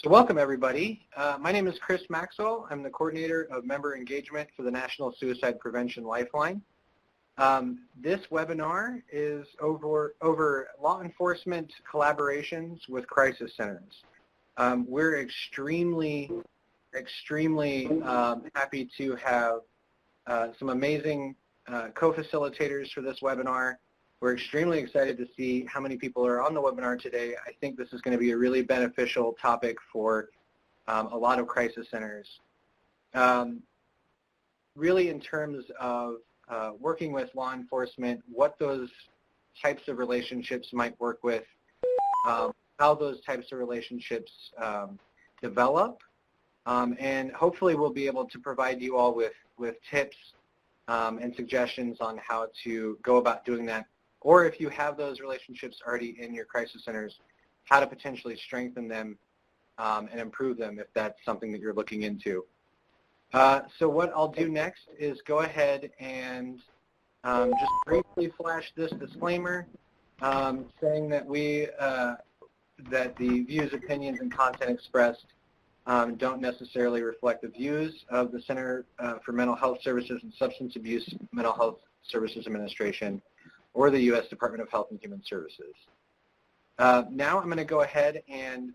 So welcome, everybody. My name is Chris Maxwell. I'm the coordinator of member engagement for the National Suicide Prevention Lifeline. This webinar is over law enforcement collaborations with crisis centers. We're extremely happy to have some amazing co-facilitators for this webinar. We're extremely excited to see how many people are on the webinar today. I think this is going to be a really beneficial topic for a lot of crisis centers. Really in terms of working with law enforcement, what those types of relationships might work with, how those types of relationships develop, and hopefully we'll be able to provide you all with tips and suggestions on how to go about doing that, or if you have those relationships already in your crisis centers, how to potentially strengthen them and improve them if that's something that you're looking into. So what I'll do next is go ahead and just briefly flash this disclaimer saying that that the views, opinions, and content expressed don't necessarily reflect the views of the Center for Mental Health Services and Substance Abuse Mental Health Services Administration or the U.S. Department of Health and Human Services. Now I'm going to go ahead and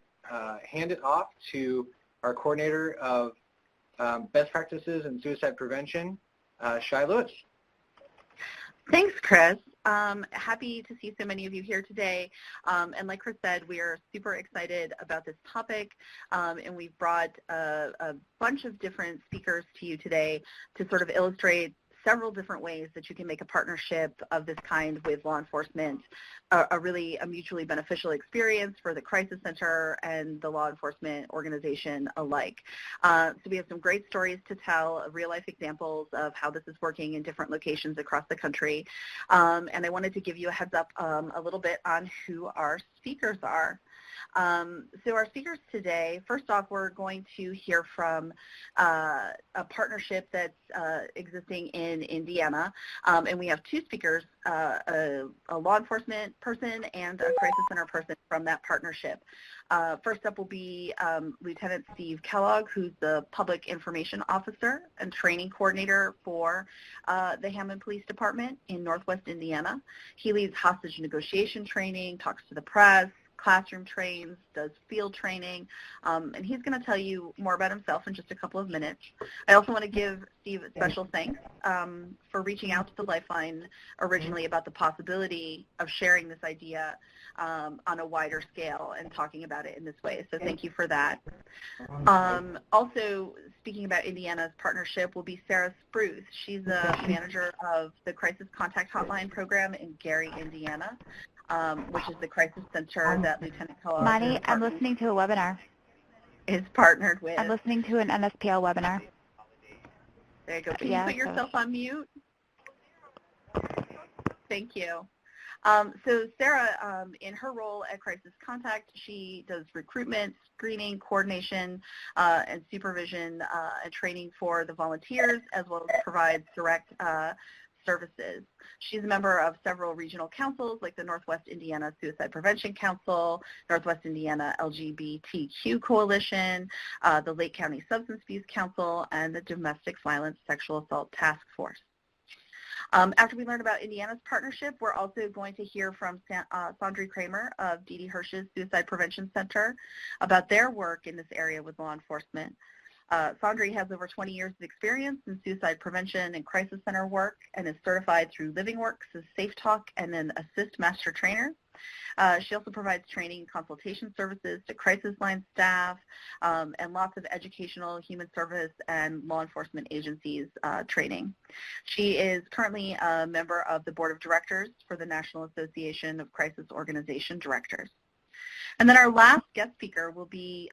hand it off to our coordinator of best practices in suicide prevention, Shai Lewis. Thanks, Chris. Happy to see so many of you here today. And like Chris said, we are super excited about this topic, and we've brought a bunch of different speakers to you today to sort of illustrate several different ways that you can make a partnership of this kind with law enforcement a mutually beneficial experience for the crisis center and the law enforcement organization alike. So we have some great stories to tell, real-life examples of how this is working in different locations across the country. And I wanted to give you a heads up a little bit on who our speakers are. So our speakers today, first off, we're going to hear from a partnership that's existing in Indiana, and we have two speakers, a law enforcement person and a crisis center person from that partnership. First up will be Lieutenant Steve Kellogg, who's the Public Information Officer and Training Coordinator for the Hammond Police Department in Northwest Indiana. He leads hostage negotiation training, talks to the press, classroom trains, does field training, and he's going to tell you more about himself in just a couple of minutes. I also want to give Steve a special thanks for reaching out to the Lifeline originally about the possibility of sharing this idea on a wider scale and talking about it in this way, so thank you for that. Also, speaking about Indiana's partnership will be Sara Spruth. She's the manager of the Crisis Contact Hotline program in Gary, Indiana, which is the crisis center that Lieutenant Kellogg Monty, I'm listening to a webinar. Is partnered with. I'm listening to an NSPL webinar. There you go. Can you put yourself on mute? Thank you. So Sara, in her role at Crisis Contact, she does recruitment, screening, coordination, and supervision and training for the volunteers, as well as provides direct services. She's a member of several regional councils like the Northwest Indiana Suicide Prevention Council, Northwest Indiana LGBTQ Coalition, the Lake County Substance Abuse Council, and the Domestic Violence Sexual Assault Task Force. After we learn about Indiana's partnership, we're also going to hear from Sandri Kramer of Didi Hirsch's Suicide Prevention Center about their work in this area with law enforcement. Sandri has over 20 years of experience in suicide prevention and crisis center work and is certified through LivingWorks as Safe Talk and an Assist Master Trainer. She also provides training and consultation services to crisis line staff and lots of educational, human service, and law enforcement agencies training. She is currently a member of the Board of Directors for the National Association of Crisis Organization Directors. And then our last guest speaker will be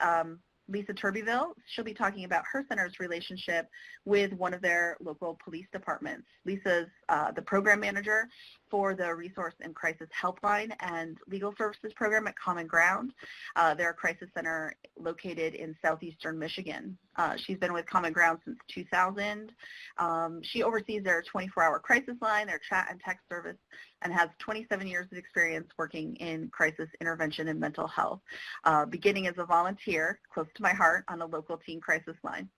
Lisa Turbeville. She'll be talking about her center's relationship with one of their local police departments. Lisa's the program manager for the Resource and Crisis Helpline and Legal Services Program at Common Ground. They're a crisis center located in southeastern Michigan. She's been with Common Ground since 2000. She oversees their 24-hour crisis line, their chat and text service, and has 27 years of experience working in crisis intervention and mental health, beginning as a volunteer, close to my heart, on a local teen crisis line.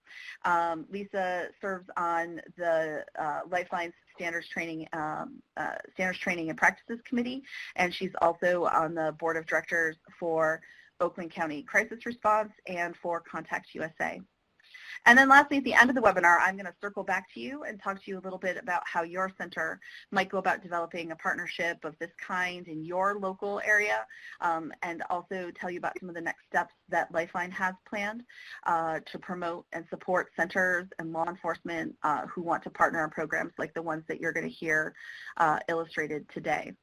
Lisa serves on the Lifeline Standards Training and Practices Committee, and she's also on the Board of Directors for Oakland County Crisis Response and for Contact USA. And then lastly, at the end of the webinar, I'm going to circle back to you and talk to you a little bit about how your center might go about developing a partnership of this kind in your local area, and also tell you about some of the next steps that Lifeline has planned to promote and support centers and law enforcement who want to partner on programs like the ones that you're going to hear illustrated today.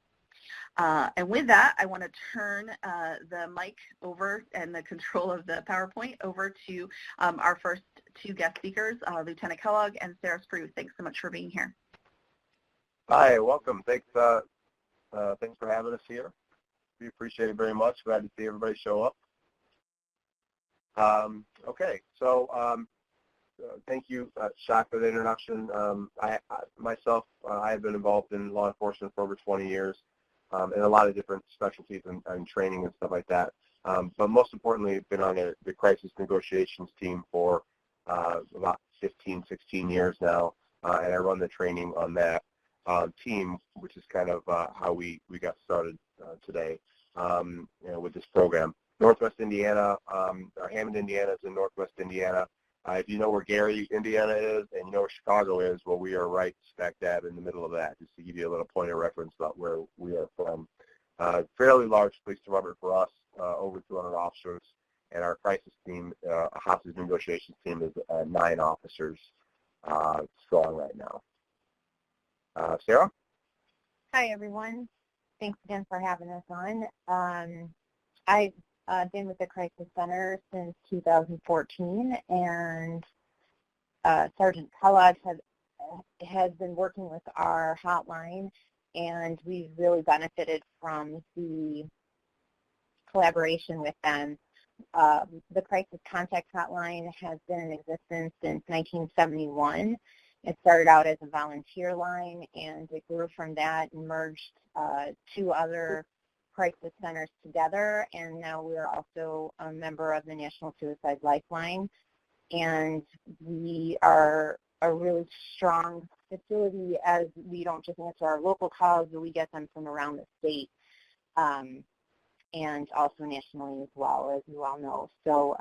And with that, I want to turn the mic over and the control of the PowerPoint over to our first two guest speakers, Lieutenant Kellogg and Sara Spruth. Thanks so much for being here. Hi, welcome. Thanks for having us here. We appreciate it very much. Glad to see everybody show up. Okay, so thank you, Shaq, for the introduction. I have been involved in law enforcement for over 20 years. And a lot of different specialties and training and stuff like that. But most importantly, I've been on the crisis negotiations team for about 15, 16 years now, and I run the training on that team, which is kind of how we got started today with this program. Northwest Indiana, or Hammond, Indiana is in Northwest Indiana. If you know where Gary, Indiana is, and you know where Chicago is, well, we are right smack dab in the middle of that, just to give you a little point of reference about where we are from. Fairly large police department for us, over 200 officers, and our crisis team, a hostage negotiations team, is 9 officers strong right now. Sara? Hi, everyone. Thanks again for having us on. I've been with the Crisis Center since 2014, and Sergeant Kellogg has been working with our hotline, and we've really benefited from the collaboration with them. The Crisis Contact Hotline has been in existence since 1971. It started out as a volunteer line, and it grew from that and merged 2 other crisis centers together, and now we are also a member of the National Suicide Lifeline, and we are a really strong facility as we don't just answer our local calls, but we get them from around the state and also nationally as well, as you all know. So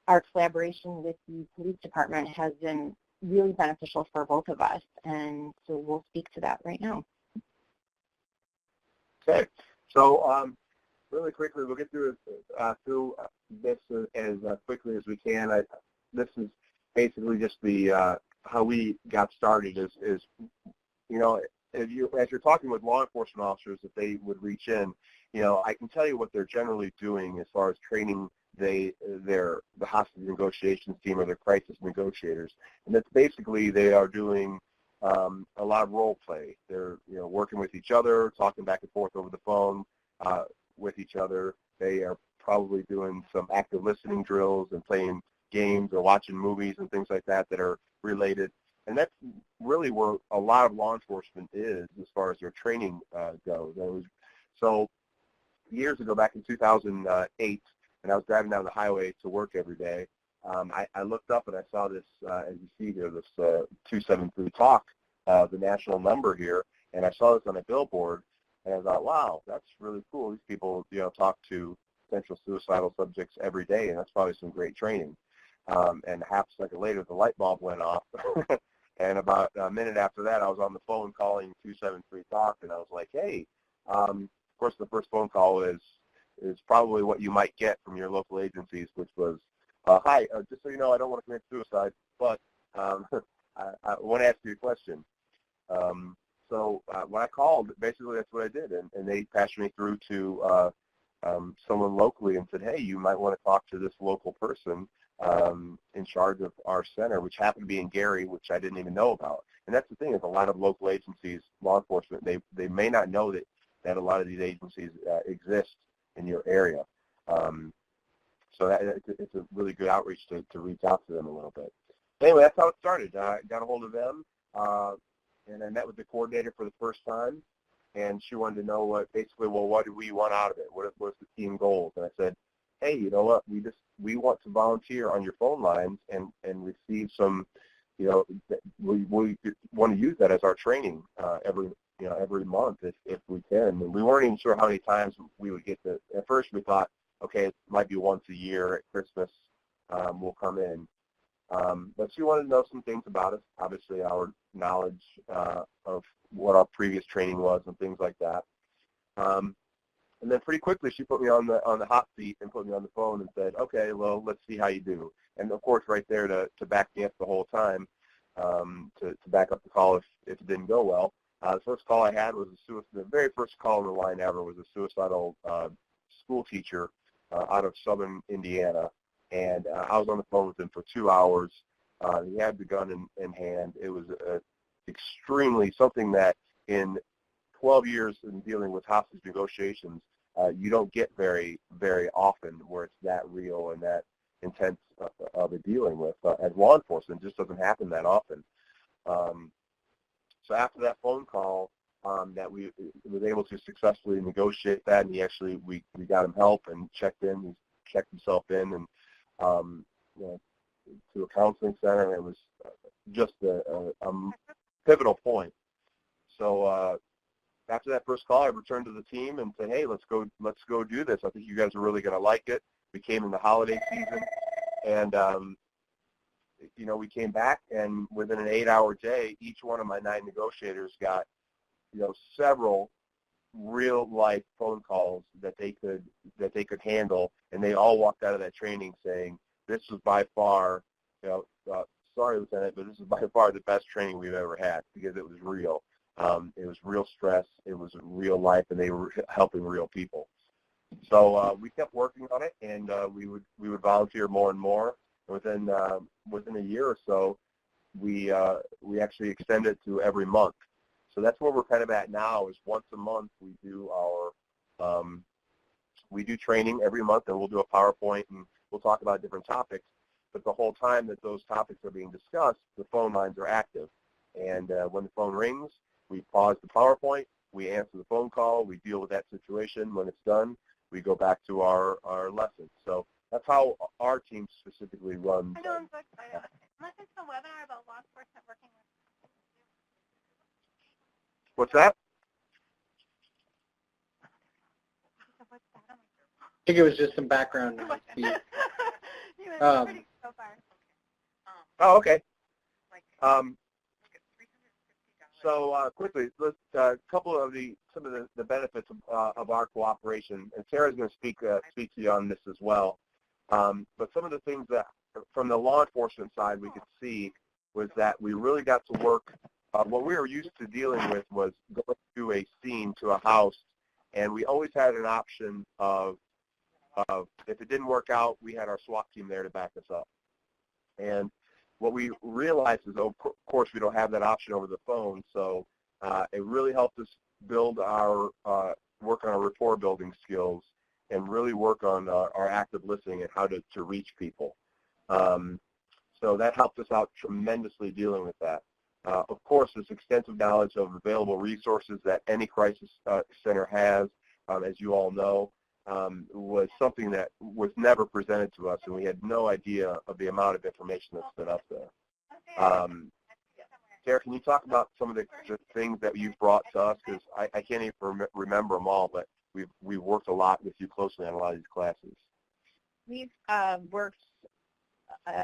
our collaboration with the police department has been really beneficial for both of us, and so we'll speak to that right now. Okay, so really quickly, we'll get through this as quickly as we can. This is basically just the how we got started. Is you know, as you're talking with law enforcement officers, if they would reach in, you know, I can tell you what they're generally doing as far as training the hostage negotiations team or their crisis negotiators, and that's basically they are doing a lot of role play. They're working with each other, talking back and forth over the phone with each other. They are probably doing some active listening drills and playing games or watching movies and things like that that are related. And that's really where a lot of law enforcement is as far as their training goes. So years ago, back in 2008, and I was driving down the highway to work every day, I looked up and I saw this, as you see here, this 273 Talk, the national number here, and I saw this on a billboard, and I thought, wow, that's really cool. These people, talk to potential suicidal subjects every day, and that's probably some great training. And half a second later, the light bulb went off, and about a minute after that, I was on the phone calling 273 Talk, and I was like, hey, of course, the first phone call is probably what you might get from your local agencies, which was, hi, just so you know, I don't want to commit suicide, but I want to ask you a question. So when I called, basically that's what I did, and they passed me through to someone locally and said, hey, you might want to talk to this local person in charge of our center, which happened to be in Gary, which I didn't even know about. And that's the thing, is a lot of local agencies, law enforcement, they may not know that a lot of these agencies exist in your area. So it's a really good outreach to reach out to them a little bit. Anyway, that's how it started. I got a hold of them, and I met with the coordinator for the first time, and she wanted to know what do we want out of it? What's the team goals? And I said, hey, you know what? We want to volunteer on your phone lines and receive some, we want to use that as our training every month if we can. And we weren't even sure how many times we would get to. At first we thought, okay, it might be once a year at Christmas we'll come in. But she wanted to know some things about us, obviously our knowledge of what our previous training was and things like that. And then pretty quickly she put me on the hot seat and put me on the phone and said, okay, well, let's see how you do. And of course right there to back me up the whole time, to back up the call if it didn't go well. The first call I had was the very first call on the line ever was a suicidal school teacher out of southern Indiana. And I was on the phone with him for 2 hours. He had the gun in hand. It was extremely something that in 12 years in dealing with hostage negotiations, you don't get very, very often where it's that real and that intense of a dealing with. As law enforcement, it just doesn't happen that often. So after that phone call, that we was able to successfully negotiate that, and we got him help and checked in. He checked himself in and to a counseling center, and it was just a pivotal point. So after that first call, I returned to the team and said, hey, let's go do this. I think you guys are really going to like it. We came in the holiday season, and we came back, and within an 8-hour day, each one of my 9 negotiators got several real life phone calls that they could handle, and they all walked out of that training saying, this was by far, sorry, Lieutenant, but this is by far the best training we've ever had, because it was real. It was real stress, it was real life, and they were helping real people. So we kept working on it, and we would volunteer more and more. Within a year or so, we actually extended it to every month. So that's where we're kind of at now. Is once a month we do training every month, and we'll do a PowerPoint and we'll talk about different topics. But the whole time that those topics are being discussed, the phone lines are active. And when the phone rings, we pause the PowerPoint, we answer the phone call, we deal with that situation. When it's done, we go back to our lesson. So that's how our team specifically runs. I know, I'm so excited. Unless it's a webinar about law enforcement working with. What's that? I think it was just some background noise. So far. Oh, okay. So quickly, let's couple of some of the benefits of our cooperation, and Sara's going to speak to you on this as well. But some of the things that from the law enforcement side we could see was that we really got to work. What we were used to dealing with was going to a scene, to a house, and we always had an option of if it didn't work out, we had our SWAT team there to back us up. And what we realized is, of course, we don't have that option over the phone, so it really helped us build our work on our rapport building skills and really work on our active listening and how to reach people. So that helped us out tremendously dealing with that. Of course, this extensive knowledge of available resources that any crisis center has, as you all know, was something that was never presented to us, and we had no idea of the amount of information that's been up there. Sara, can you talk about some of the things that you've brought to us? Because I can't even remember them all, but we've worked a lot with you closely on a lot of these classes. We've worked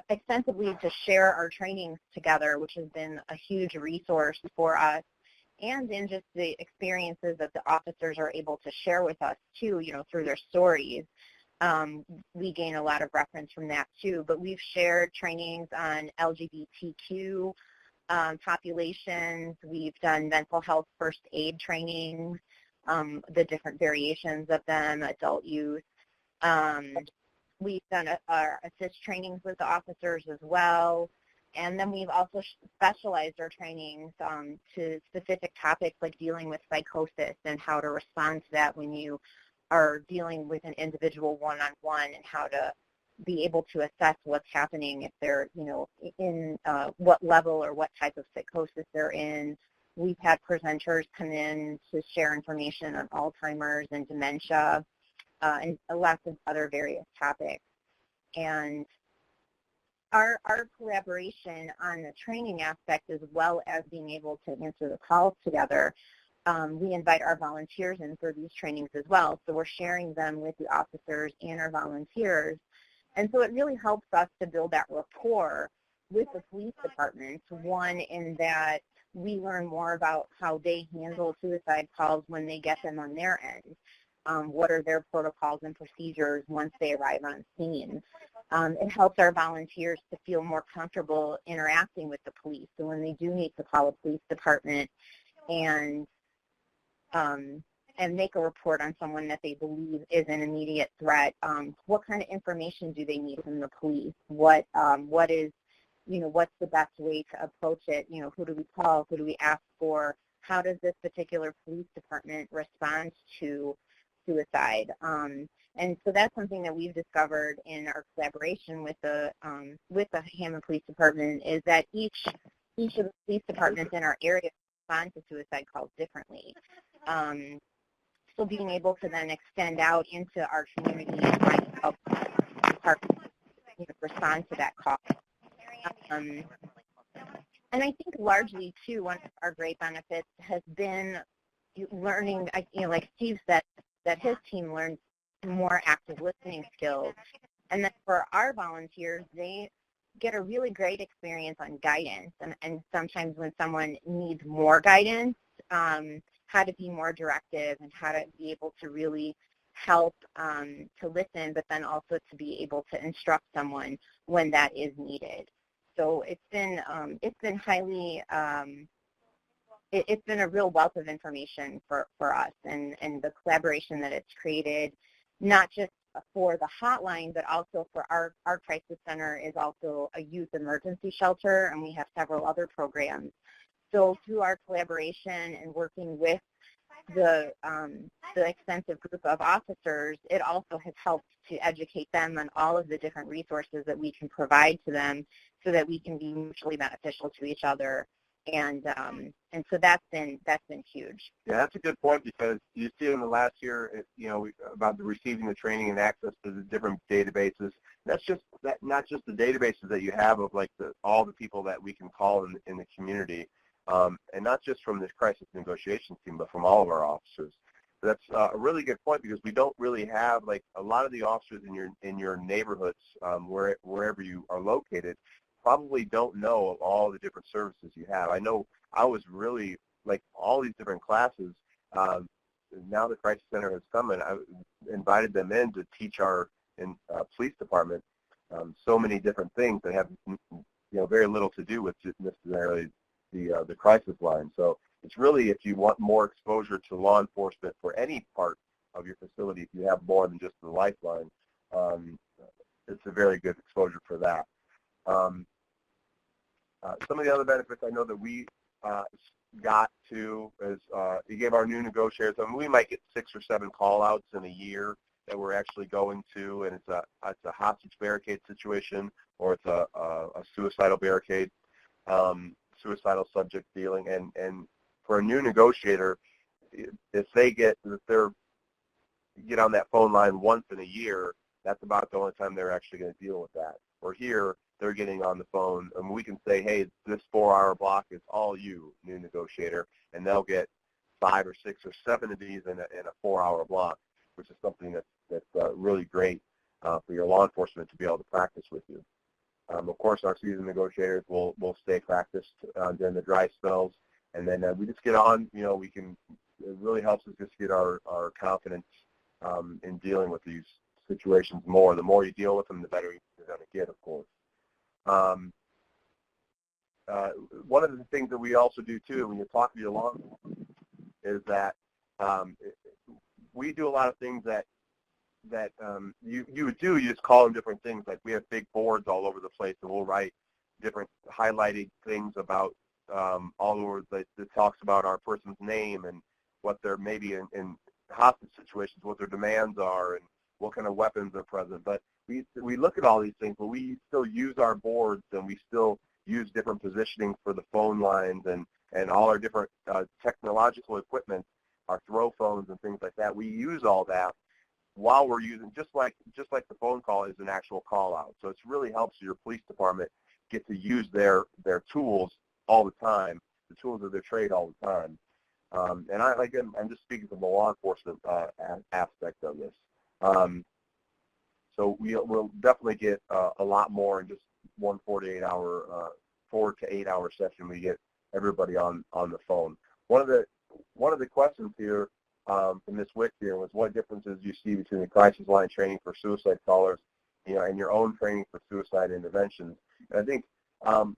extensively to share our trainings together, which has been a huge resource for us, and in just the experiences that the officers are able to share with us too, through their stories. We gain a lot of reference from that too, but we've shared trainings on LGBTQ populations. We've done mental health first aid trainings, the different variations of them, adult youth. we've done our assist trainings with the officers as well. And then we've also specialized our trainings to specific topics like dealing with psychosis and how to respond to that when you are dealing with an individual one-on-one, and how to be able to assess what's happening, if they're, in what level or what type of psychosis they're in. We've had presenters come in to share information on Alzheimer's and dementia and lots of other various topics. And our collaboration on the training aspect, as well as being able to answer the calls together, we invite our volunteers in for these trainings as well. So we're sharing them with the officers and our volunteers. And so it really helps us to build that rapport with the police departments, one, in that we learn more about how they handle suicide calls when they get them on their end. What are their protocols and procedures once they arrive on scene? It helps our volunteers to feel more comfortable interacting with the police. So when they do need to call a police department and make a report on someone that they believe is an immediate threat, what kind of information do they need from the police? What is, what's the best way to approach it? Who do we call? Who do we ask for? How does this particular police department respond to suicide? And so that's something that we've discovered in our collaboration with the Hammond Police Department, is that each of the police departments in our area respond to suicide calls differently. So being able to then extend out into our community and trying to help departments respond to that call. And I think largely, too, one of our great benefits has been learning, like Steve said, that his team learned more active listening skills. And then for our volunteers, they get a really great experience on guidance. And sometimes when someone needs more guidance, how to be more directive and how to be able to really help to listen, but then also to be able to instruct someone when that is needed. So it's been highly, it's been a real wealth of information for us, and the collaboration that it's created, not just for the hotline, but also for our crisis center is also a youth emergency shelter, and we have several other programs. So through our collaboration and working with the extensive group of officers, it also has helped to educate them on all of the different resources that we can provide to them so that we can be mutually beneficial to each other. And so that's been huge. Yeah, that's a good point, because you see in the last year, about the receiving the training and access to the different databases. That's just not just the databases that you have of like all the people that we can call in the community, and not just from this crisis negotiations team, but from all of our officers. So that's a really good point, because we don't really have, like, a lot of the officers in your neighborhoods, wherever you are located, probably don't know of all the different services you have. I know I was really, like, all these different classes. Now the Crisis Center has come, and I invited them in to teach our police department so many different things that have very little to do with necessarily the crisis line. So it's really, if you want more exposure to law enforcement for any part of your facility, if you have more than just the Lifeline, it's a very good exposure for that. Some of the other benefits I know that we got to is you gave our new negotiators, we might get 6 or 7 call-outs in a year that we're actually going to, and it's a hostage barricade situation, or it's a suicidal barricade, suicidal subject dealing, and for a new negotiator, if they get on that phone line once in a year, that's about the only time they're actually going to deal with that. Or here, they're getting on the phone, and we can say, hey, this 4-hour block is all you, new negotiator, and they'll get 5 or 6 or 7 of these in a 4-hour block, which is something that's really great for your law enforcement to be able to practice with you. Of course, our seasoned negotiators will stay practiced during the dry spells, and then we just get on. It really helps us just get our confidence in dealing with these situations more. The more you deal with them, the better you're going to get, of course. One of the things that we also do, too, when you talk to your law enforcement, is that we do a lot of things that you would do, you just call them different things. Like we have big boards all over the place, and we'll write different highlighted things about all over that talks about our person's name and what they're maybe in hostage situations, what their demands are, and what kind of weapons are present. But we look at all these things, but we still use our boards, and we still use different positioning for the phone lines and all our different technological equipment, our throw phones and things like that. We use all that while we're using, just like the phone call is an actual call out. So it really helps your police department get to use their tools all the time, the tools of their trade all the time. And I'm just speaking from the law enforcement aspect of this. So we'll definitely get a lot more in just one 4 to 8 hour session. We get everybody on the phone. One of the questions here from Ms. Wick here was, what differences do you see between the crisis line training for suicide callers, and your own training for suicide interventions? And I think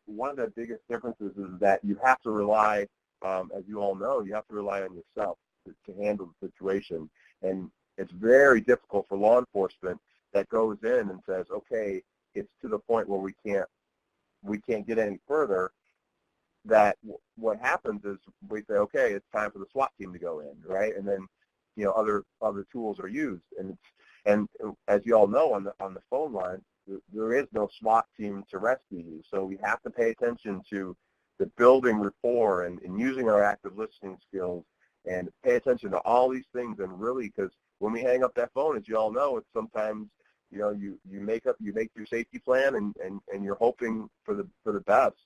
one of the biggest differences is that you have to rely, as you all know, you have to rely on yourself to handle the situation. And it's very difficult for law enforcement that goes in and says, okay, it's to the point where we can't get any further. That what happens is we say, okay, it's time for the SWAT team to go in, right? And then, other tools are used. And as you all know, on the phone line, there is no SWAT team to rescue you. So we have to pay attention to the building rapport and using our active listening skills, and pay attention to all these things. And really, because when we hang up that phone, as you all know, it's sometimes you make your safety plan and you're hoping for the best.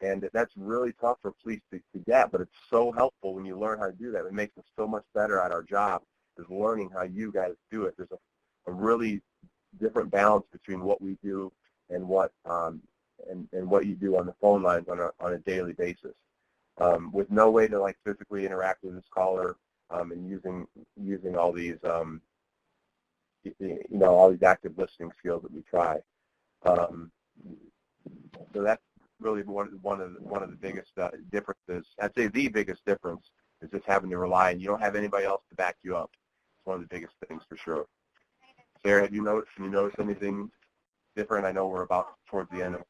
And that's really tough for police to get, but it's so helpful when you learn how to do that. It makes us so much better at our job, is learning how you guys do it. There's a really different balance between what we do and what you do on the phone lines on a daily basis, with no way to physically interact with this caller, and using all these all these active listening skills that we try. So that's really one of the biggest differences. I'd say the biggest difference is just having to rely, and you don't have anybody else to back you up. It's one of the biggest things for sure. Sarah, have you noticed anything different? I know we're about towards the end of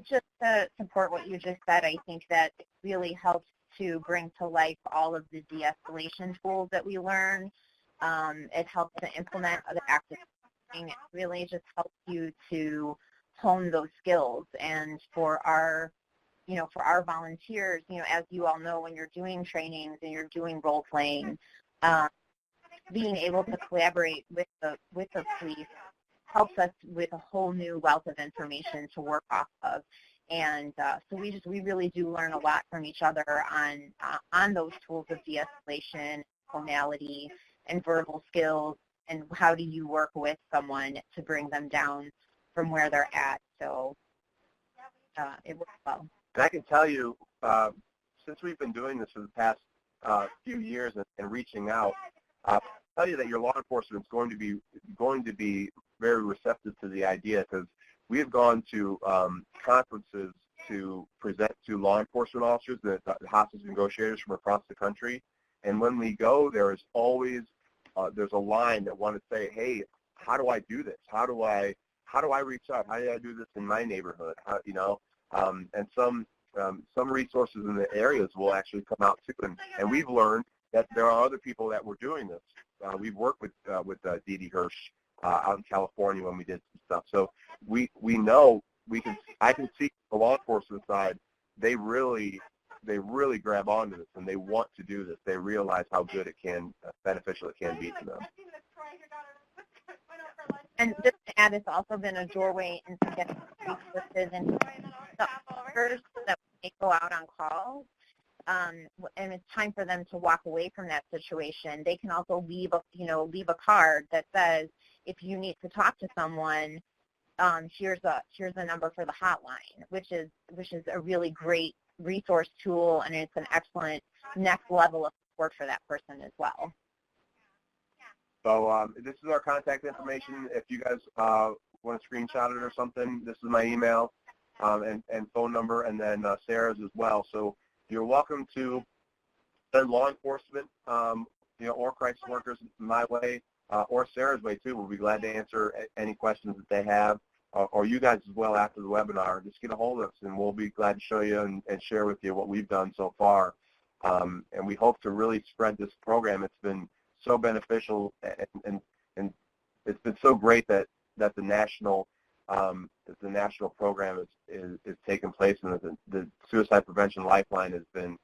Just to support what you just said, I think that it really helps to bring to life all of the de-escalation tools that we learn. It helps to implement the active listening. It really just helps you to hone those skills. And for our volunteers, as you all know, when you're doing trainings and you're doing role playing, being able to collaborate with the police helps us with a whole new wealth of information to work off of. And so we really do learn a lot from each other on those tools of de-escalation, tonality, and verbal skills, and how do you work with someone to bring them down from where they're at. So it works well. And I can tell you, since we've been doing this for the past few years and reaching out, I'll tell you that your law enforcement is going to be very receptive to the idea, because we have gone to conferences to present to law enforcement officers, the hostage negotiators from across the country. And when we go, there is always there's a line that want to say, hey, how do I do this? How do I reach out? How do I do this in my neighborhood? And some resources in the areas will actually come out too. And we've learned that there are other people that were doing this. We've worked with Didi Hirsch out in California when we did some stuff. So we know I can see the law enforcement side, they really grab onto this, and they want to do this. They realize how good beneficial it can be to them. And just to add, it's also been a doorway into getting resources and officers that may go out on calls. And it's time for them to walk away from that situation. They can also leave a card that says, if you need to talk to someone, here's a number for the hotline, which is a really great resource tool, and it's an excellent next level of support for that person as well. So this is our contact information. If you guys want to screenshot it or something, this is my email and phone number, and then Sarah's as well. So you're welcome to send law enforcement, or crisis workers my way. or Sarah's way too. We'll be glad to answer any questions that they have, or you guys as well after the webinar. Just get a hold of us, and we'll be glad to show you and share with you what we've done so far. And we hope to really spread this program. It's been so beneficial, and it's been so great that the national program is taking place, and the Suicide Prevention Lifeline has been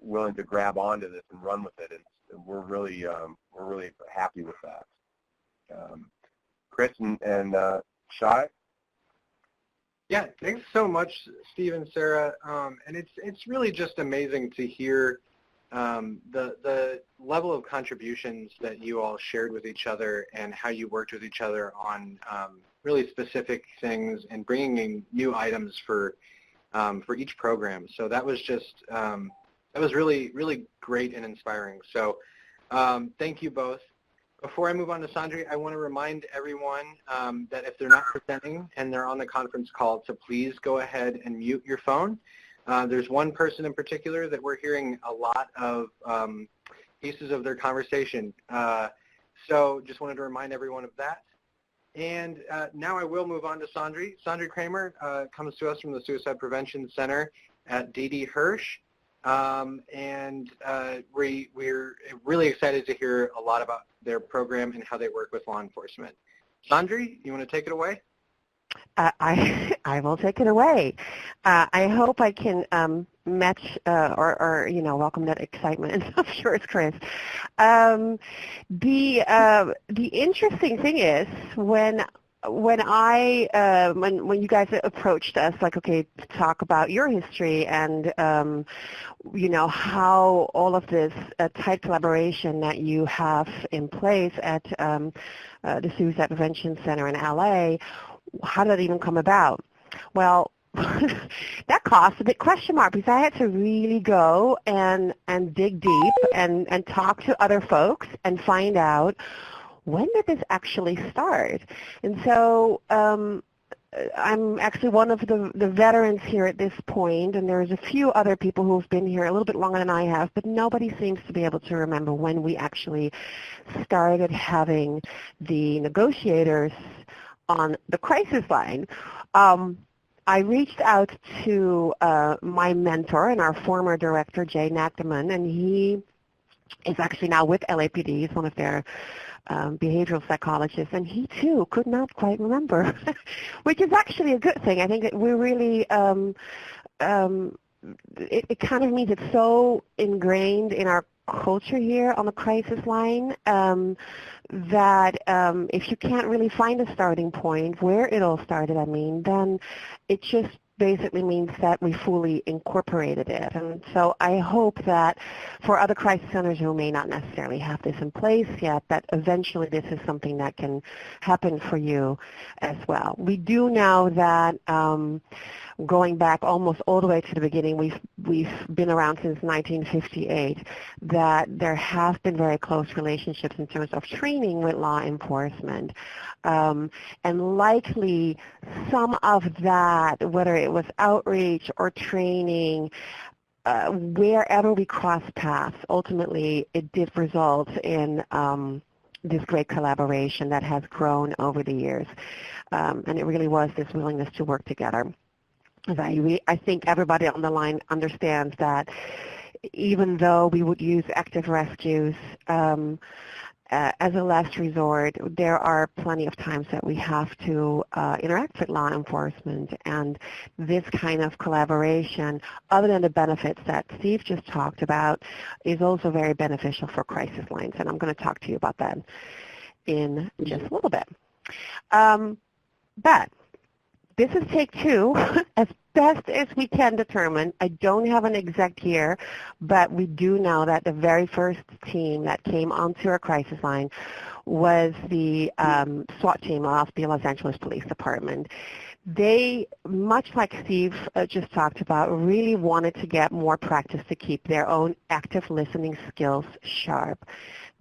willing to grab onto this and run with it, and we're really happy with that. Chris and Shai? Yeah, thanks so much, Steve and Sarah. And it's really just amazing to hear the level of contributions that you all shared with each other and how you worked with each other on really specific things and bringing in new items for each program. So that was just that was really, really great and inspiring. So thank you both. Before I move on to Sandri, I want to remind everyone that if they're not presenting and they're on the conference call, to please go ahead and mute your phone. There's one person in particular that we're hearing a lot of pieces of their conversation. So just wanted to remind everyone of that. And now I will move on to Sandri. Sandri Kramer comes to us from the Suicide Prevention Center at Didi Hirsch. And we're really excited to hear a lot about their program and how they work with law enforcement. Sandri, you want to take it away? I will take it away. I hope I can match or welcome that excitement. I'm sure it's Chris. The interesting thing is when you guys approached us, like, okay, to talk about your history and how all of this tight collaboration that you have in place at the Suicide Prevention Center in LA, how did that even come about? Well, that caused a big question mark, because I had to really go and dig deep and talk to other folks and find out, when did this actually start? And so I'm actually one of the veterans here at this point, and there's a few other people who've been here a little bit longer than I have, but nobody seems to be able to remember when we actually started having the negotiators on the crisis line. I reached out to my mentor and our former director, Jay Nachteman, and he is actually now with LAPD. He's one of their behavioral psychologists, and he too could not quite remember, which is actually a good thing. I think that we're really, it kind of means it's so ingrained in our culture here on the crisis line that if you can't really find a starting point where it all started, then it just basically means that we fully incorporated it. And so I hope that for other crisis centers who may not necessarily have this in place yet, that eventually this is something that can happen for you as well. We do know that going back almost all the way to the beginning, we've been around since 1958, that there have been very close relationships in terms of training with law enforcement. And likely some of that, whether it was outreach or training, wherever we crossed paths, ultimately it did result in this great collaboration that has grown over the years. And it really was this willingness to work together. I think everybody on the line understands that even though we would use active rescues as a last resort, there are plenty of times that we have to interact with law enforcement, and this kind of collaboration, other than the benefits that Steve just talked about, is also very beneficial for crisis lines, and I'm going to talk to you about that in just a little bit. But this is take two, as best as we can determine. I don't have an exact year, but we do know that the very first team that came onto our crisis line was the SWAT team of the Los Angeles Police Department. They, much like Steve just talked about, really wanted to get more practice to keep their own active listening skills sharp.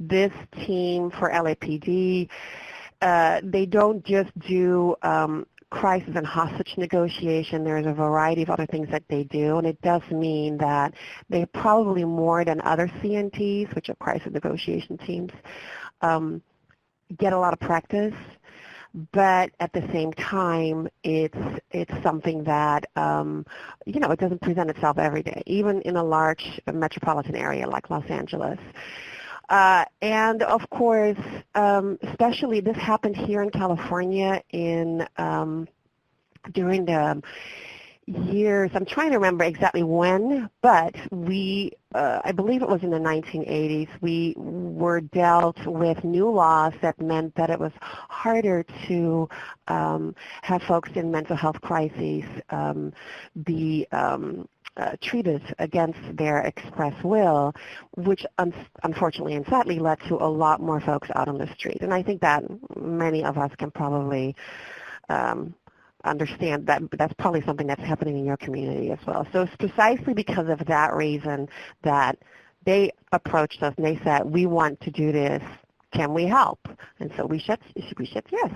This team for LAPD, they don't just do crisis and hostage negotiation. There's a variety of other things that they do, and it does mean that they probably more than other CNTs, which are crisis negotiation teams, get a lot of practice, but at the same time, it's something that, it doesn't present itself every day, even in a large metropolitan area like Los Angeles. And of course, especially this happened here in California during the years, I'm trying to remember exactly when, but I believe it was in the 1980s, we were dealt with new laws that meant that it was harder to have folks in mental health crises be treated against their express will, which unfortunately and sadly led to a lot more folks out on the street. And I think that many of us can probably understand that that's probably something that's happening in your community as well. So it's precisely because of that reason that they approached us and they said, we want to do this. Can we help? And so we said yes.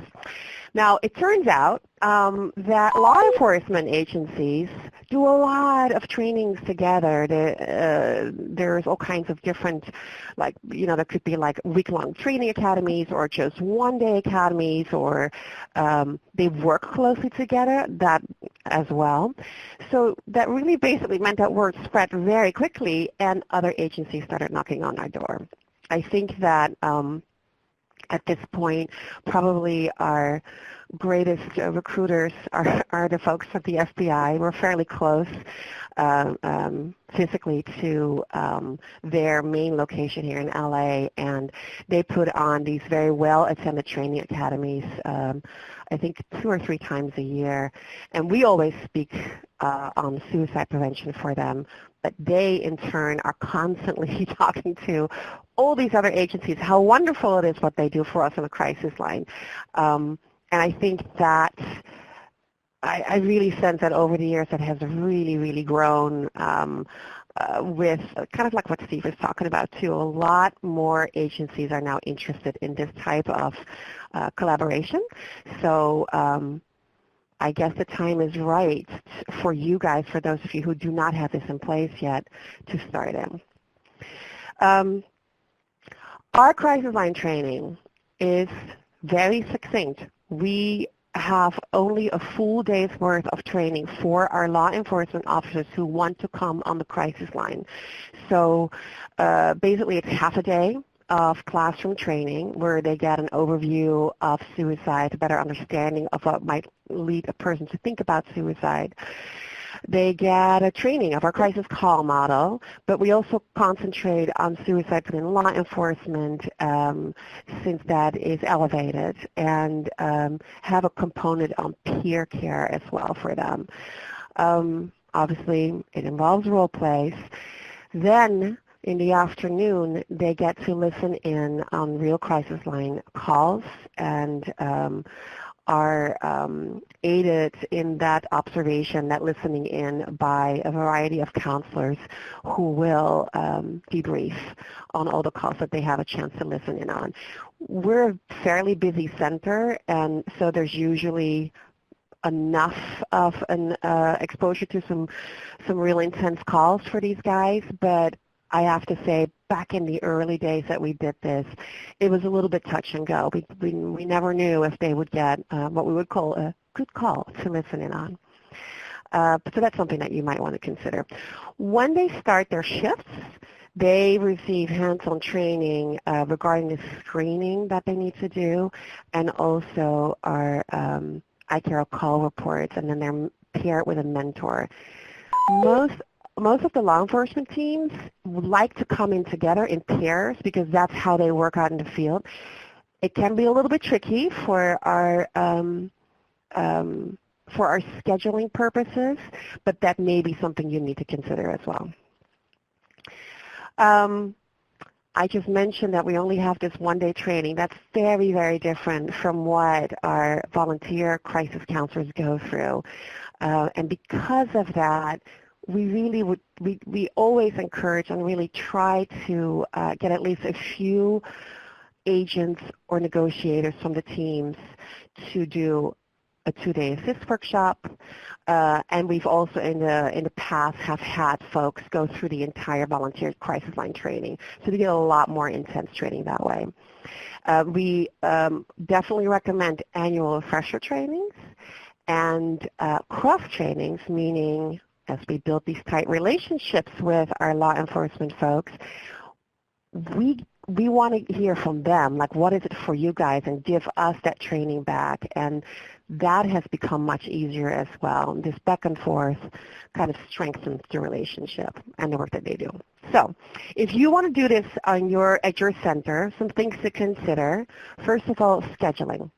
Now, it turns out that law enforcement agencies do a lot of trainings together. There's all kinds of different, there could be like week-long training academies or just one-day academies, or they work closely together, that as well. So that really basically meant that word spread very quickly and other agencies started knocking on our door. I think that at this point, probably our greatest recruiters are the folks at the FBI. We're fairly close physically to their main location here in LA, and they put on these very well-attended training academies, I think 2 or 3 times a year. And we always speak on suicide prevention for them, but they in turn are constantly talking to all these other agencies, how wonderful it is what they do for us on the crisis line. And I think that I really sense that over the years it has really, really grown with kind of like what Steve was talking about too. A lot more agencies are now interested in this type of collaboration. So I guess the time is right for you guys, for those of you who do not have this in place yet, to start in. Our crisis line training is very succinct. We have only a full day's worth of training for our law enforcement officers who want to come on the crisis line. So basically it's half a day of classroom training where they get an overview of suicide, a better understanding of what might lead a person to think about suicide. They get a training of our crisis call model, but we also concentrate on suicide within law enforcement since that is elevated, and have a component on peer care as well for them. Obviously, it involves role plays. Then in the afternoon, they get to listen in on real crisis line calls and are aided in that observation, that listening in, by a variety of counselors who will debrief on all the calls that they have a chance to listen in on. We're a fairly busy center, and so there's usually enough of an exposure to some real intense calls for these guys, but I have to say, back in the early days that we did this, it was a little bit touch and go. We never knew if they would get what we would call a good call to listen in on. So that's something that you might want to consider. When they start their shifts, they receive hands-on training regarding the screening that they need to do, and also our iCare call reports, and then they're paired with a mentor. Most of the law enforcement teams would like to come in together in pairs because that's how they work out in the field. It can be a little bit tricky for our scheduling purposes, but that may be something you need to consider as well. I just mentioned that we only have this one-day training. That's very, very different from what our volunteer crisis counselors go through. And because of that, we always encourage and really try to get at least a few agents or negotiators from the teams to do a 2-day assist workshop, and we've also in the past have had folks go through the entire volunteer crisis line training. So they get a lot more intense training that way. We definitely recommend annual refresher trainings and cross trainings, meaning as we build these tight relationships with our law enforcement folks, we want to hear from them, like what is it for you guys, and give us that training back. And that has become much easier as well. This back and forth kind of strengthens the relationship and the work that they do. So if you want to do this at your center, some things to consider. First of all, scheduling.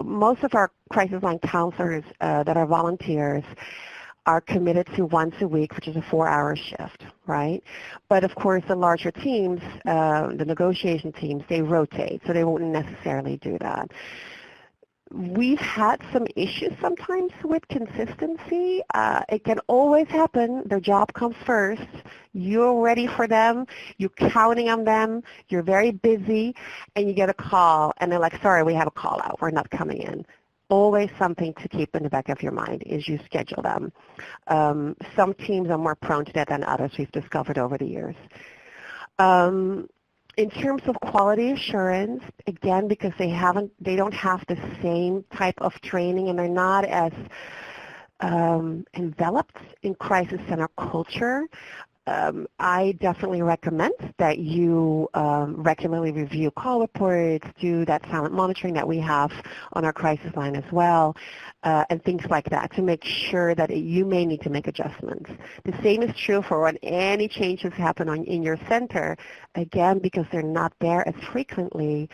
Most of our crisis line counselors that are volunteers are committed to once a week, which is a 4-hour shift, right? But of course, the larger teams, the negotiation teams, they rotate, so they won't necessarily do that. We've had some issues sometimes with consistency. It can always happen. Their job comes first. You're ready for them. You're counting on them. You're very busy, and you get a call, and they're like, sorry, we have a call out. We're not coming in. Always something to keep in the back of your mind is you schedule them. Some teams are more prone to that than others, we've discovered over the years. In terms of quality assurance, again, because they don't have the same type of training and they're not as enveloped in crisis center culture, I definitely recommend that you regularly review call reports, do that silent monitoring that we have on our crisis line as well, and things like that to make sure that you may need to make adjustments. The same is true for when any changes happen in your center. Again, because they're not there as frequently,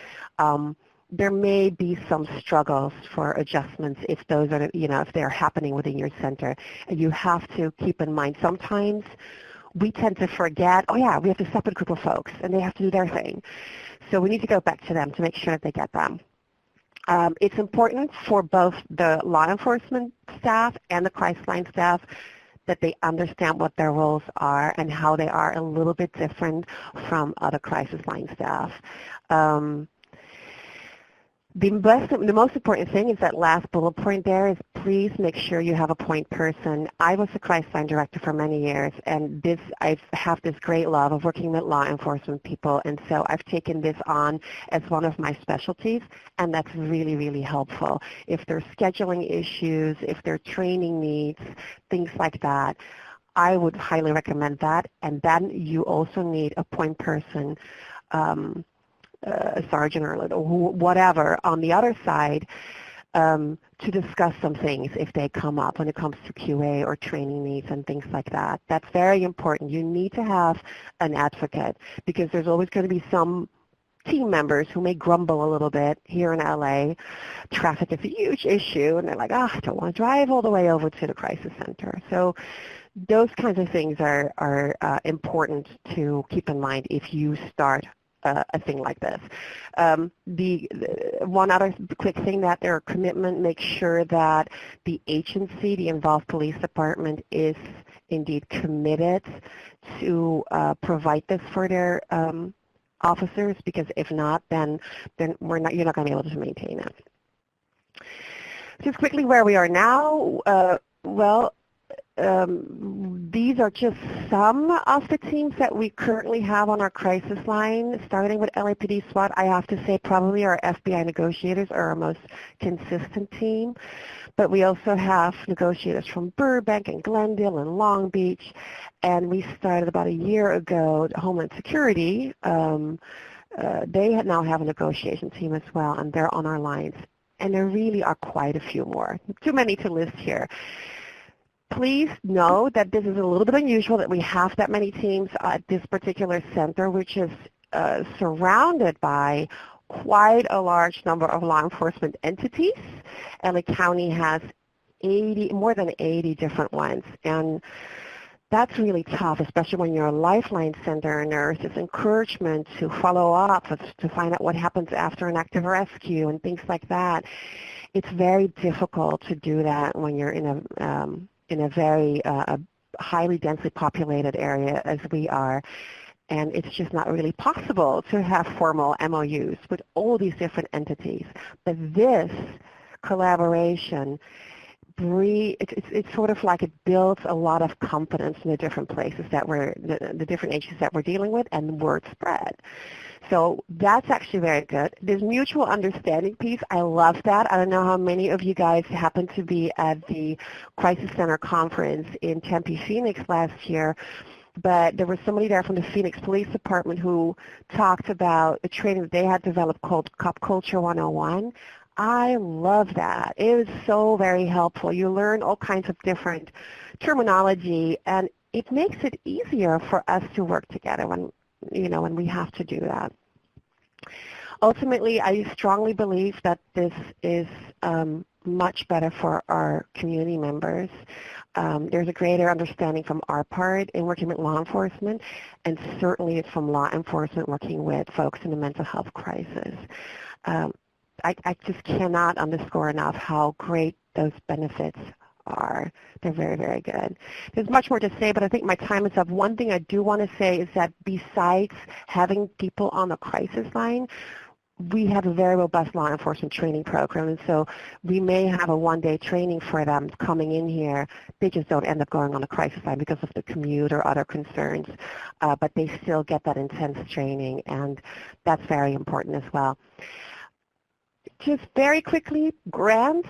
there may be some struggles for adjustments if those are, if they're happening within your center. And you have to keep in mind sometimes we tend to forget, oh yeah, we have a separate group of folks and they have to do their thing. So we need to go back to them to make sure that they get them. It's important for both the law enforcement staff and the crisis line staff that they understand what their roles are and how they are a little bit different from other crisis line staff. The most important thing is that last bullet point there is please make sure you have a point person. I was a crisis line director for many years, and I have this great love of working with law enforcement people, and so I've taken this on as one of my specialties, and that's really, really helpful. If there's scheduling issues, if there are training needs, things like that, I would highly recommend that. And then you also need a point person, a sergeant or whatever on the other side to discuss some things if they come up when it comes to QA or training needs and things like that. That's very important. You need to have an advocate because there's always going to be some team members who may grumble a little bit. Here in LA, traffic is a huge issue and they're like, I don't want to drive all the way over to the crisis center. So those kinds of things are important to keep in mind if you start a thing like this. The one other quick thing that their commitment makes sure that the agency, the involved police department, is indeed committed to provide this for their officers, because if not, then you're not going to be able to maintain it. Just quickly where we are now. These are just some of the teams that we currently have on our crisis line. Starting with LAPD SWAT, I have to say probably our FBI negotiators are our most consistent team. But we also have negotiators from Burbank and Glendale and Long Beach. And we started about a year ago, Homeland Security. They now have a negotiation team as well, and they're on our lines. And there really are quite a few more. Too many to list here. Please know that this is a little bit unusual that we have that many teams at this particular center, which is surrounded by quite a large number of law enforcement entities. LA County has more than 80 different ones. And that's really tough, especially when you're a Lifeline center nurse. It's encouragement to follow up, to find out what happens after an active rescue and things like that. It's very difficult to do that when you're in a very highly densely populated area as we are. And it's just not really possible to have formal MOUs with all these different entities. But this collaboration, it's sort of like it builds a lot of confidence in the different places that the different agencies that we're dealing with, and word spread. So that's actually very good. This mutual understanding piece, I love that. I don't know how many of you guys happened to be at the Crisis Center conference in Tempe, Phoenix last year, but there was somebody there from the Phoenix Police Department who talked about a training that they had developed called Cop Culture 101. I love that. It was so very helpful. You learn all kinds of different terminology, and it makes it easier for us to work together when we have to do that. Ultimately, I strongly believe that this is much better for our community members. There's a greater understanding from our part in working with law enforcement, and certainly it's from law enforcement working with folks in the mental health crisis. I just cannot underscore enough how great those benefits are. They're very, very good. There's much more to say, but I think my time is up. One thing I do want to say is that besides having people on the crisis line, we have a very robust law enforcement training program, and so we may have a one-day training for them coming in here. They just don't end up going on the crisis line because of the commute or other concerns, but they still get that intense training, and that's very important as well. Just very quickly, grants.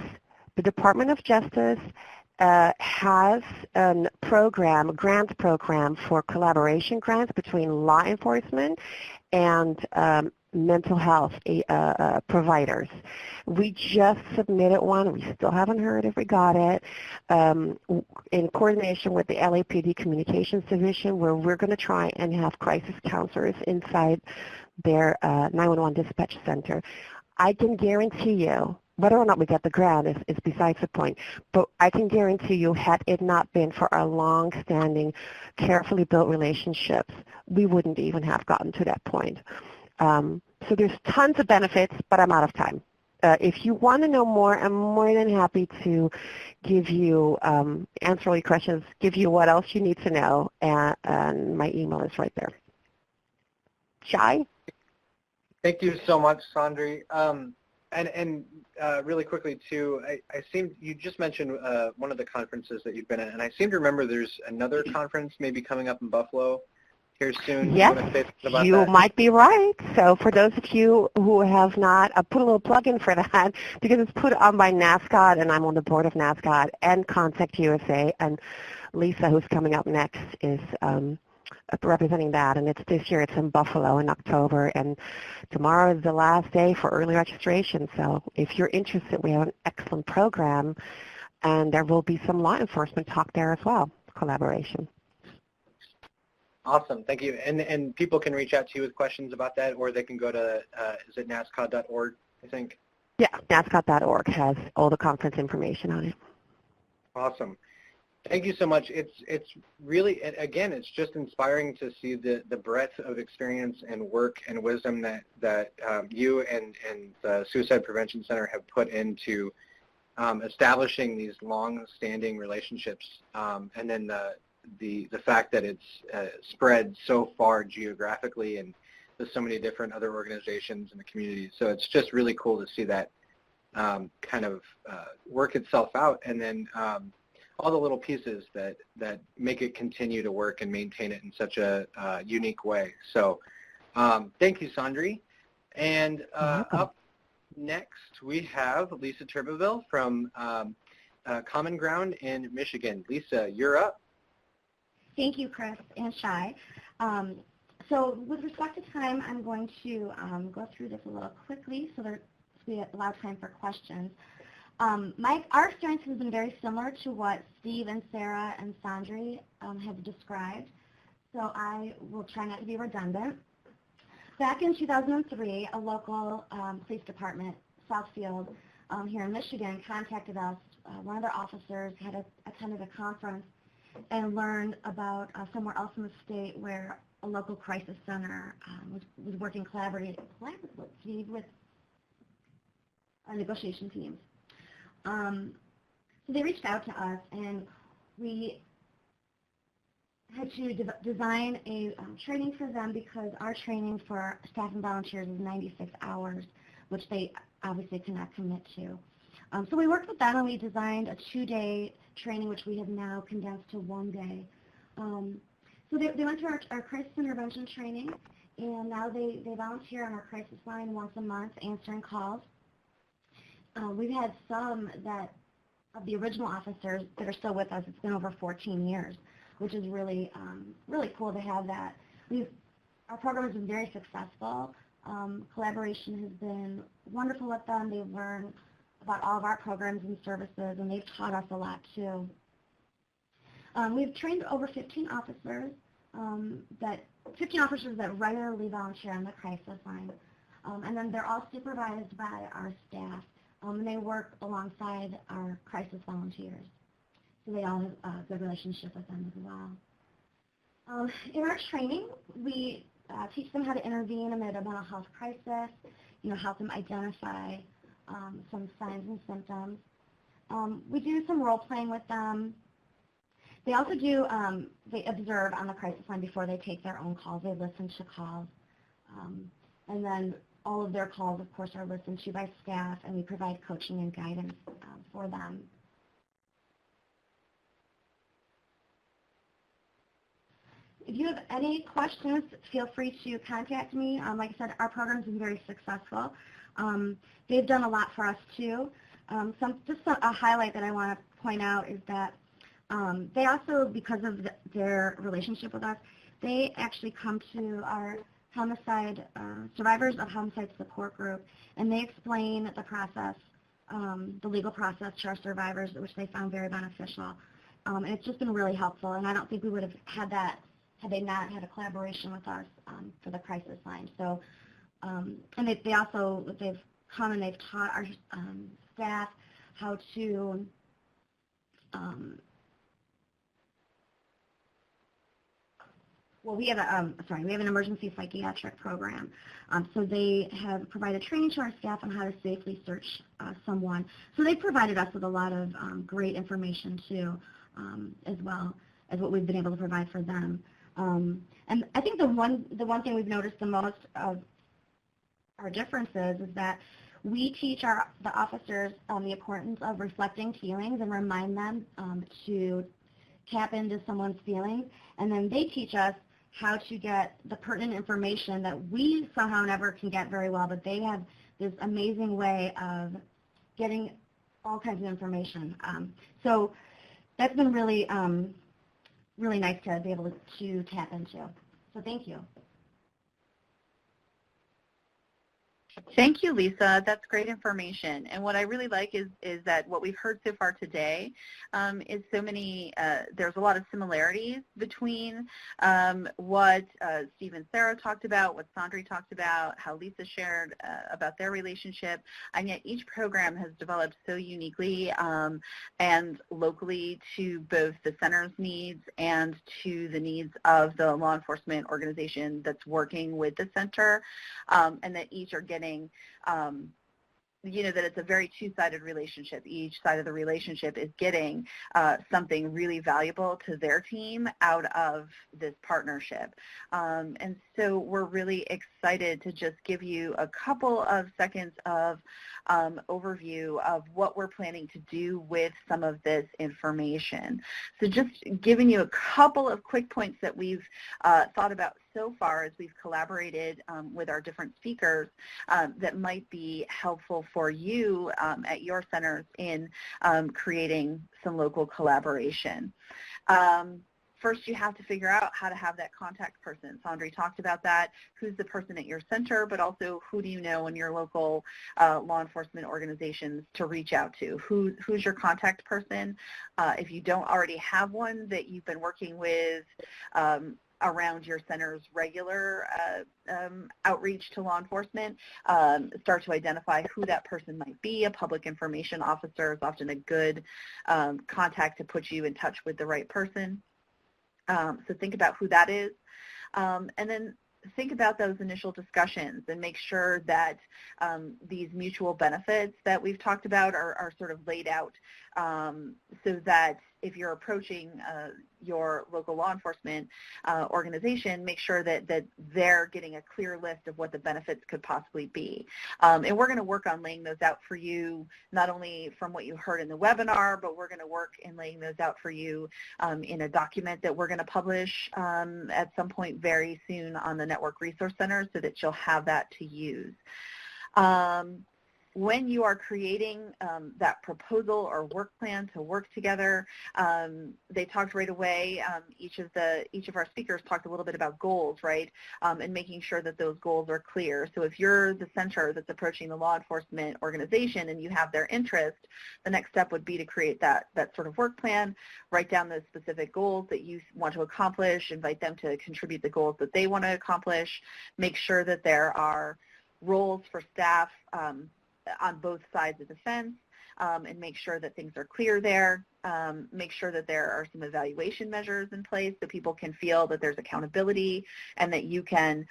The Department of Justice has a grants program for collaboration grants between law enforcement and mental health providers. We just submitted one. We still haven't heard if we got it, in coordination with the LAPD Communications Division, where we're going to try and have crisis counselors inside their 911 dispatch center. I can guarantee you, whether or not we get the grant is besides the point, but I can guarantee you, had it not been for our long-standing, carefully built relationships, we wouldn't even have gotten to that point. So there's tons of benefits, but I'm out of time. If you want to know more, I'm more than happy to give you, answer all your questions, give you what else you need to know, and my email is right there. Shai? Thank you so much, Sandri. And really quickly too, you just mentioned one of the conferences that you've been at, and I seem to remember there's another conference maybe coming up in Buffalo here soon. Yes, you might be right. So for those of you who have not, I'll put a little plug in for that because it's put on by NASCOT, and I'm on the board of NASCOT and Contact USA, and Lisa, who's coming up next, is representing that, and this year it's in Buffalo in October, and tomorrow is the last day for early registration. So if you're interested, we have an excellent program, and there will be some law enforcement talk there as well, collaboration. Awesome, thank you. And people can reach out to you with questions about that, or they can go to, is it nascot.org, I think? Yeah, nascot.org has all the conference information on it. Awesome. Thank you so much. It's really, again, it's just inspiring to see the breadth of experience and work and wisdom that you and the Suicide Prevention Center have put into establishing these long-standing relationships, and then the fact that it's spread so far geographically and with so many different other organizations in the community. So it's just really cool to see that kind of work itself out, and then all the little pieces that make it continue to work and maintain it in such a unique way. So thank you, Sandri. And up next, we have Lisa Turbeville from Common Ground in Michigan. Lisa, you're up. Thank you, Chris and Shai. So with respect to time, I'm going to go through this a little quickly so that we allow time for questions. Our experience has been very similar to what Steve and Sara and Sandri have described, so I will try not to be redundant. Back in 2003, a local police department, Southfield, here in Michigan, contacted us. One of their officers had attended a conference and learned about somewhere else in the state where a local crisis center was working collaboratively with negotiation teams. So they reached out to us, and we had to design a training for them because our training for staff and volunteers is 96 hours, which they obviously cannot commit to. So we worked with them and we designed a 2-day training, which we have now condensed to 1 day. So they went through our crisis intervention training, and now they volunteer on our crisis line once a month answering calls. We've had some of the original officers that are still with us. It's been over 14 years, which is really, really cool to have that. Our program has been very successful. Collaboration has been wonderful with them. They've learned about all of our programs and services, and they've taught us a lot too. We've trained over 15 officers, 15 officers that regularly volunteer on the crisis line. And then they're all supervised by our staff, and they work alongside our crisis volunteers. So they all have a good relationship with them as well. In our training, we teach them how to intervene amid a mental health crisis, help them identify some signs and symptoms. We do some role playing with them. They also do, they observe on the crisis line before they take their own calls. They listen to calls. And then all of their calls, of course, are listened to by staff, and we provide coaching and guidance for them. If you have any questions, feel free to contact me. Like I said, our program's been very successful. They've done a lot for us, too. Just a highlight that I want to point out is that they also, because of their relationship with us, they actually come to our survivors of homicide support group, and they explain the process, the legal process to our survivors, which they found very beneficial. And it's just been really helpful, and I don't think we would have had that had they not had a collaboration with us for the crisis line. So, and they've come and they've taught our staff how to we have an emergency psychiatric program. So they have provided training to our staff on how to safely search someone. So they provided us with a lot of great information too, as well as what we've been able to provide for them. And I think the one thing we've noticed the most of our differences is that we teach the officers the importance of reflecting feelings and remind them to tap into someone's feelings, and then they teach us how to get the pertinent information that we somehow never can get very well, but they have this amazing way of getting all kinds of information. So that's been really, really nice to be able to tap into. So thank you. Thank you, Lisa. That's great information. And what I really like is that what we've heard so far today is so many, there's a lot of similarities between what Steve and Sara talked about, what Sandri talked about, how Lisa shared about their relationship, and yet each program has developed so uniquely and locally to both the center's needs and to the needs of the law enforcement organization that's working with the center, and that each are getting that it's a very two-sided relationship. Each side of the relationship is getting something really valuable to their team out of this partnership. And so we're really excited to just give you a couple of seconds of overview of what we're planning to do with some of this information. So just giving you a couple of quick points that we've thought about so far as we've collaborated with our different speakers that might be helpful for you at your centers in creating some local collaboration. First, you have to figure out how to have that contact person. Sandri talked about that. Who's the person at your center, but also who do you know in your local law enforcement organizations to reach out to? Who's your contact person? If you don't already have one that you've been working with around your center's regular outreach to law enforcement, start to identify who that person might be. A public information officer is often a good contact to put you in touch with the right person. So think about who that is, and then think about those initial discussions and make sure that these mutual benefits that we've talked about are sort of laid out so that if you're approaching your local law enforcement organization, make sure that they're getting a clear list of what the benefits could possibly be. And we're going to work on laying those out for you, not only from what you heard in the webinar, but we're going to work in laying those out for you in a document that we're going to publish at some point very soon on the Network Resource Center so that you'll have that to use. When you are creating that proposal or work plan to work together, they talked right away, each of our speakers talked a little bit about goals, right, and making sure that those goals are clear. So if you're the center that's approaching the law enforcement organization and you have their interest, the next step would be to create that sort of work plan, write down those specific goals that you want to accomplish, invite them to contribute the goals that they want to accomplish, make sure that there are roles for staff on both sides of the fence, and make sure that things are clear there. Make sure that there are some evaluation measures in place so people can feel that there's accountability and that you can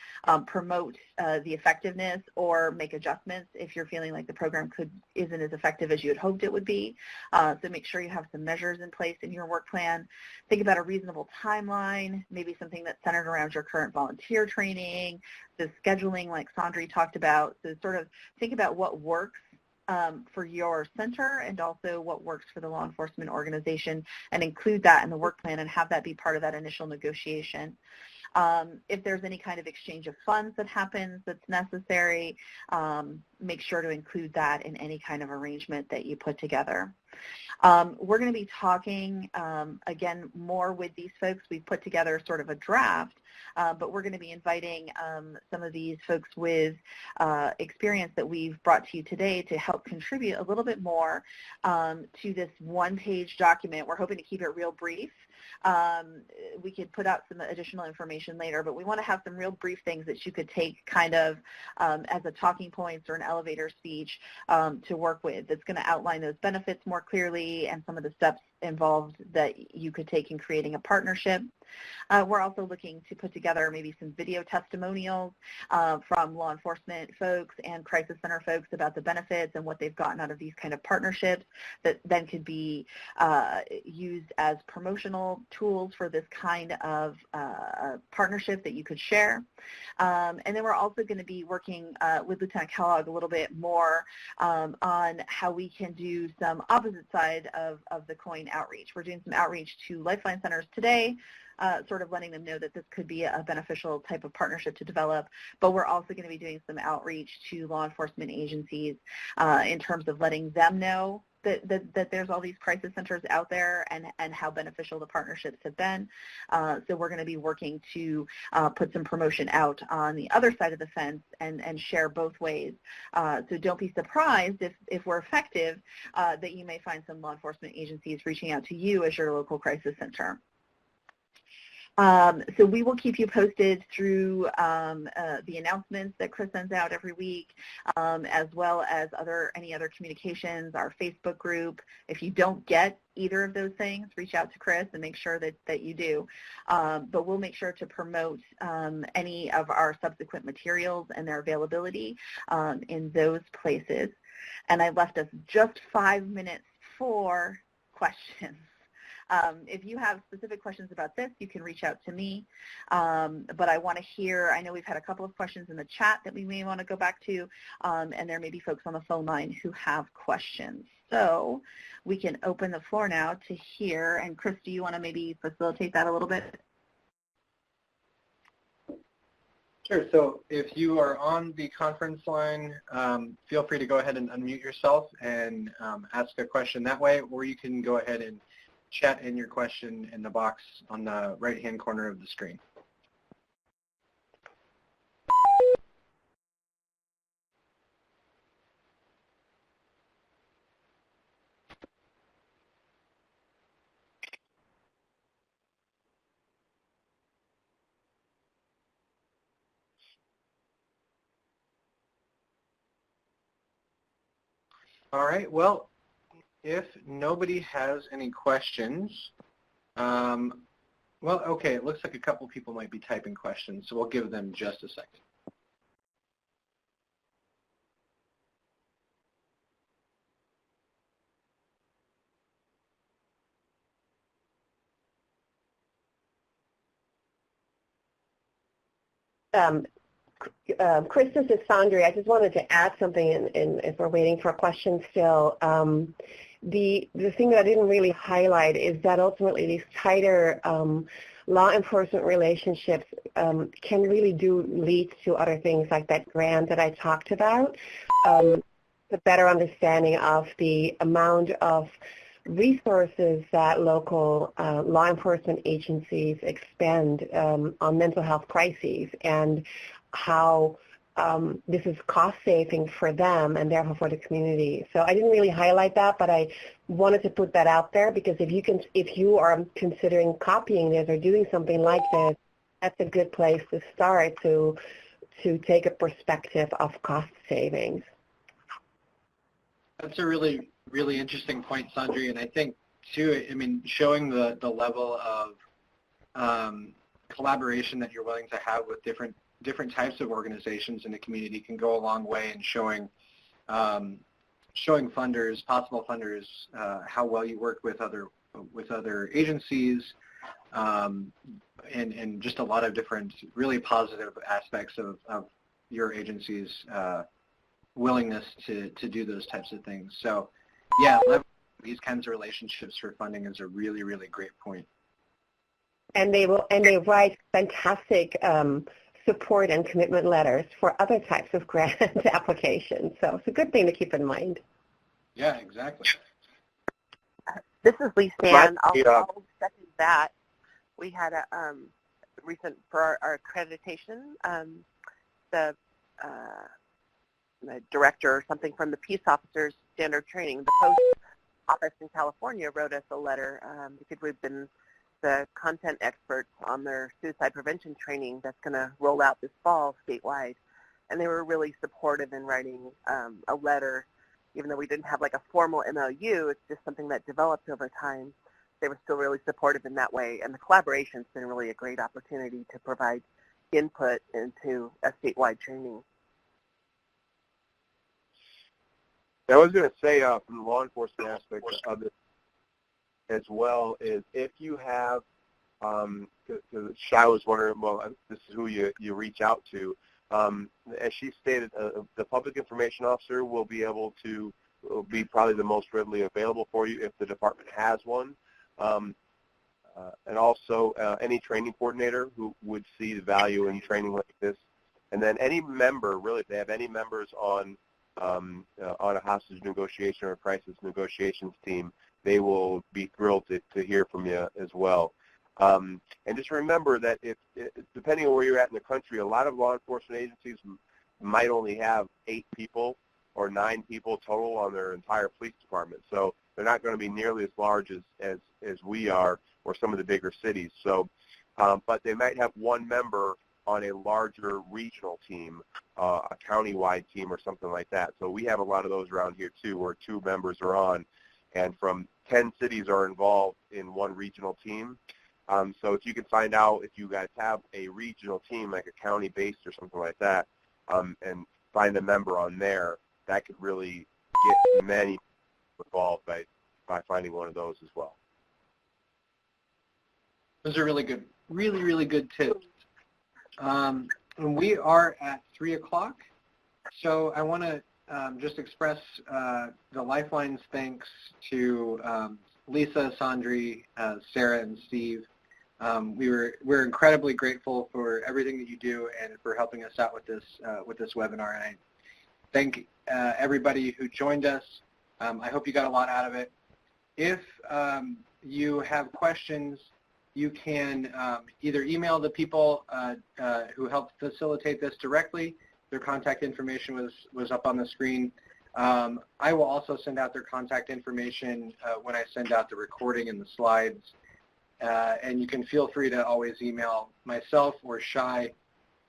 promote the effectiveness or make adjustments if you're feeling like the program isn't as effective as you had hoped it would be. So make sure you have some measures in place in your work plan. Think about a reasonable timeline, maybe something that's centered around your current volunteer training, the scheduling like Sandri talked about. So sort of think about what works for your center and also what works for the law enforcement organization, and include that in the work plan and have that be part of that initial negotiation. If there's any kind of exchange of funds that happens that's necessary, make sure to include that in any kind of arrangement that you put together. We're going to be talking, again, more with these folks. We've put together sort of a draft, but we're going to be inviting some of these folks with experience that we've brought to you today to help contribute a little bit more to this one-page document. We're hoping to keep it real brief. We could put out some additional information later, but we want to have some real brief things that you could take kind of as a talking points or an elevator speech to work with that's going to outline those benefits more clearly and some of the steps involved that you could take in creating a partnership. We're also looking to put together maybe some video testimonials from law enforcement folks and crisis center folks about the benefits and what they've gotten out of these kind of partnerships that then could be used as promotional tools for this kind of partnership that you could share. And then we're also going to be working with Lieutenant Kellogg a little bit more on how we can do some opposite side of the coin outreach. We're doing some outreach to Lifeline centers today, sort of letting them know that this could be a beneficial type of partnership to develop, but we're also going to be doing some outreach to law enforcement agencies in terms of letting them know that there's all these crisis centers out there and how beneficial the partnerships have been. So we're going to be working to put some promotion out on the other side of the fence and share both ways. So don't be surprised if we're effective that you may find some law enforcement agencies reaching out to you as your local crisis center. So we will keep you posted through the announcements that Chris sends out every week, as well as any other communications, our Facebook group. If you don't get either of those things, reach out to Chris and make sure that you do. But we'll make sure to promote any of our subsequent materials and their availability in those places. And I left us just 5 minutes for questions. If you have specific questions about this, you can reach out to me. But I want to hear, I know we've had a couple of questions in the chat that we may want to go back to, and there may be folks on the phone line who have questions. So we can open the floor now to hear. And Chris, do you want to maybe facilitate that a little bit? Sure. So if you are on the conference line, feel free to go ahead and unmute yourself and ask a question that way, or you can go ahead and chat in your question in the box on the right-hand corner of the screen. All right, well, if nobody has any questions, well, okay, it looks like a couple people might be typing questions, so we'll give them just a second. Chris, this is Sandri. I just wanted to add something, and if we're waiting for questions still. The thing that I didn't really highlight is that ultimately these tighter law enforcement relationships can really lead to other things like that grant that I talked about, the better understanding of the amount of resources that local law enforcement agencies expend on mental health crises, and how this is cost saving for them and therefore for the community. So I didn't really highlight that, but I wanted to put that out there, because if you are considering copying this or doing something like this, that's a good place to start to take a perspective of cost savings. That's a really, really interesting point, Sandri, and I think too, I mean, showing the level of collaboration that you're willing to have with different types of organizations in the community can go a long way in showing funders, possible funders, how well you work with other agencies, and just a lot of different really positive aspects of your agency's willingness to do those types of things. So yeah, leveraging these kinds of relationships for funding is a really, really great point. And they write fantastic support and commitment letters for other types of grant applications. So it's a good thing to keep in mind. Yeah, exactly. This is Lee Stan. I'll second that. We had a recent, for our accreditation, the director or something from the Peace Officers Standard Training, the Post Office in California, wrote us a letter because we've been the content experts on their suicide prevention training that's going to roll out this fall statewide. And they were really supportive in writing a letter, even though we didn't have like a formal MOU. It's just something that developed over time. They were still really supportive in that way. And the collaboration's been really a great opportunity to provide input into a statewide training. I was going to say from the law enforcement aspect of it as well is if you have, because Shai was wondering, well, this is who you reach out to. As she stated, the public information officer will be able to be probably the most readily available for you if the department has one. And also any training coordinator who would see the value in training like this. And then any member, really, if they have any members on a hostage negotiation or a crisis negotiations team, they will be thrilled to hear from you as well. And just remember that depending on where you're at in the country, a lot of law enforcement agencies might only have 8 people or 9 people total on their entire police department. So they're not going to be nearly as large as we are or some of the bigger cities. So, but they might have one member on a larger regional team, a county-wide team or something like that. So we have a lot of those around here too, where 2 members are on, and from 10 cities are involved in one regional team. So if you can find out if you guys have a regional team, like a county-based or something like that, and find a member on there, that could really get many involved by finding one of those as well. Those are really good, really, really good tips. And we are at 3 o'clock, so I want to just express the Lifeline's thanks to Lisa, Sandri, Sara, and Steve. We're incredibly grateful for everything that you do and for helping us out with this webinar. And I thank everybody who joined us. I hope you got a lot out of it. If you have questions, you can either email the people who helped facilitate this directly. Their contact information was up on the screen. I will also send out their contact information when I send out the recording and the slides. And you can feel free to always email myself or Shai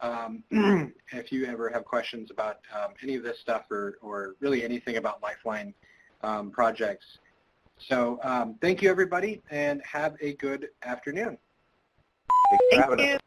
if you ever have questions about any of this stuff or really anything about Lifeline projects. So thank you, everybody, and have a good afternoon. Thanks for having us.